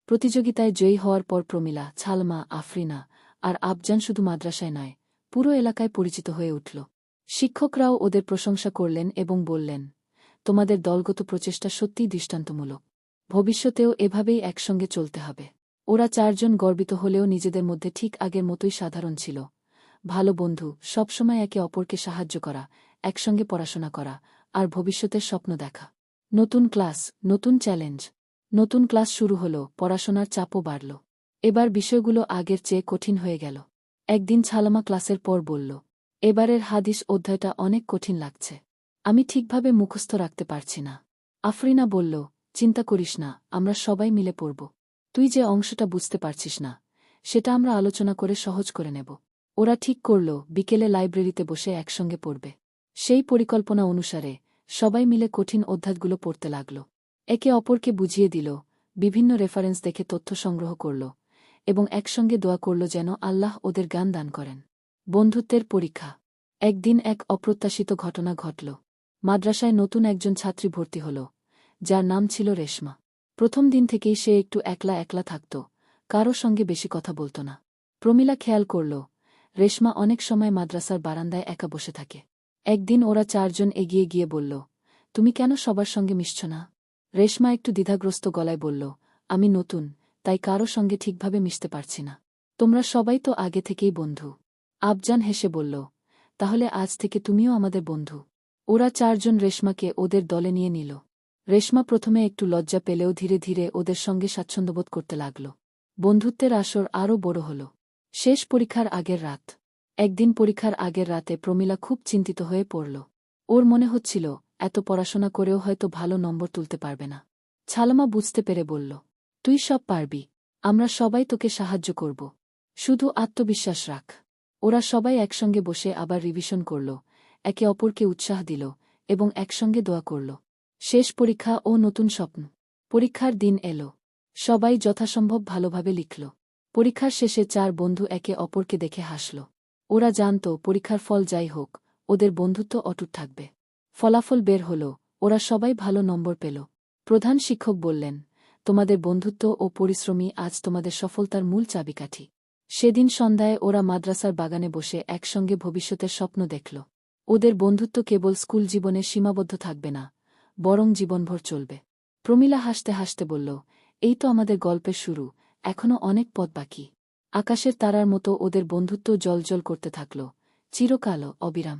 প্রতিযোগিতায় জয়ী হওয়ার পর প্রমিলা, ছালমা, আফরিনা আর আফজান শুধু মাদ্রাসায় নয়, পুরো এলাকায় পরিচিত হয়ে উঠল। শিক্ষকরাও ওদের প্রশংসা করলেন এবং বললেন, তোমাদের দলগত প্রচেষ্টা সত্যিই দৃষ্টান্তমূলক। ভবিষ্যতেও এভাবেই একসঙ্গে চলতে হবে। ওরা চারজন গর্বিত হলেও নিজেদের মধ্যে ঠিক আগের মতোই সাধারণ ছিল। ভালো বন্ধু, সবসময় একে অপরকে সাহায্য করা, একসঙ্গে পড়াশোনা করা আর ভবিষ্যতের স্বপ্ন দেখা। নতুন ক্লাস, নতুন চ্যালেঞ্জ। নতুন ক্লাস শুরু হলো, পড়াশোনার চাপও বাড়ল। এবার বিষয়গুলো আগের চেয়ে কঠিন হয়ে গেল। একদিন ছালামা ক্লাসের পর বলল, এবারের হাদিস অধ্যায়টা অনেক কঠিন লাগছে। আমি ঠিকভাবে মুখস্থ রাখতে পারছি না। আফরিনা বলল, চিন্তা করিস না, আমরা সবাই মিলে পড়ব। তুই যে অংশটা বুঝতে পারছিস না, সেটা আমরা আলোচনা করে সহজ করে নেব। ওরা ঠিক করল, বিকেলে লাইব্রেরিতে বসে একসঙ্গে পড়বে। সেই পরিকল্পনা অনুসারে সবাই মিলে কঠিন অধ্যায়গুলো পড়তে লাগল। একে অপরকে বুঝিয়ে দিল, বিভিন্ন রেফারেন্স দেখে তথ্য সংগ্রহ করল এবং একসঙ্গে দোয়া করল যেন আল্লাহ ওদের জ্ঞান দান করেন। বন্ধুত্বের পরীক্ষা। একদিন এক অপ্রত্যাশিত ঘটনা ঘটল। মাদ্রাসায় নতুন একজন ছাত্রী ভর্তি হল, যার নাম ছিল রেশমা। প্রথম দিন থেকেই সে একটু একলা একলা থাকত, কারো সঙ্গে বেশি কথা বলত না। প্রমিলা খেয়াল করল, রেশমা অনেক সময় মাদ্রাসার বারান্দায় একা বসে থাকে। একদিন ওরা চারজন এগিয়ে গিয়ে বলল, তুমি কেন সবার সঙ্গে মিশছ না? রেশমা একটু দ্বিধাগ্রস্ত গলায় বলল, আমি নতুন, তাই কারো সঙ্গে ঠিকভাবে মিশতে পারছি না। তোমরা সবাই তো আগে থেকেই বন্ধু। আফজান হেসে বলল, তাহলে আজ থেকে তুমিও আমাদের বন্ধু। ওরা চারজন রেশমাকে ওদের দলে নিয়ে নিল। রেশমা প্রথমে একটু লজ্জা পেলেও ধীরে ধীরে ওদের সঙ্গে স্বাচ্ছন্দ্যবোধ করতে লাগল। বন্ধুত্বের আসর আরও বড় হল। শেষ পরীক্ষার আগের রাত। একদিন পরীক্ষার আগের রাতে প্রমিলা খুব চিন্তিত হয়ে পড়ল। ওর মনে হচ্ছিল, এত পড়াশোনা করেও হয়তো ভালো নম্বর তুলতে পারবে না। ছালামা বুঝতে পেরে বলল, তুই সব পারবি, আমরা সবাই তোকে সাহায্য করব। শুধু আত্মবিশ্বাস রাখ। ওরা সবাই একসঙ্গে বসে আবার রিভিশন করল, একে অপরকে উৎসাহ দিল এবং একসঙ্গে দোয়া করল। শেষ পরীক্ষা ও নতুন স্বপ্ন। পরীক্ষার দিন এল। সবাই যথাসম্ভব ভালোভাবে লিখল। পরীক্ষার শেষে চার বন্ধু একে অপরকে দেখে হাসল। ওরা জানত, পরীক্ষার ফল যাই হোক, ওদের বন্ধুত্ব অটুট থাকবে। ফলাফল বের হল, ওরা সবাই ভালো নম্বর পেল। প্রধান শিক্ষক বললেন, তোমাদের বন্ধুত্ব ও পরিশ্রমই আজ তোমাদের সফলতার মূল চাবিকাঠি। সেদিন সন্ধ্যায় ওরা মাদ্রাসার বাগানে বসে একসঙ্গে ভবিষ্যতের স্বপ্ন দেখল। ওদের বন্ধুত্ব কেবল স্কুল জীবনে সীমাবদ্ধ থাকবে না, বরং জীবনভর চলবে। প্রমিলা হাসতে হাসতে বলল, এই তো আমাদের গল্পের শুরু, এখনও অনেক পথ বাকি। আকাশের তারার মতো ওদের বন্ধুত্ব জ্বলজ্বল করতে থাকল, চিরকাল, অবিরাম।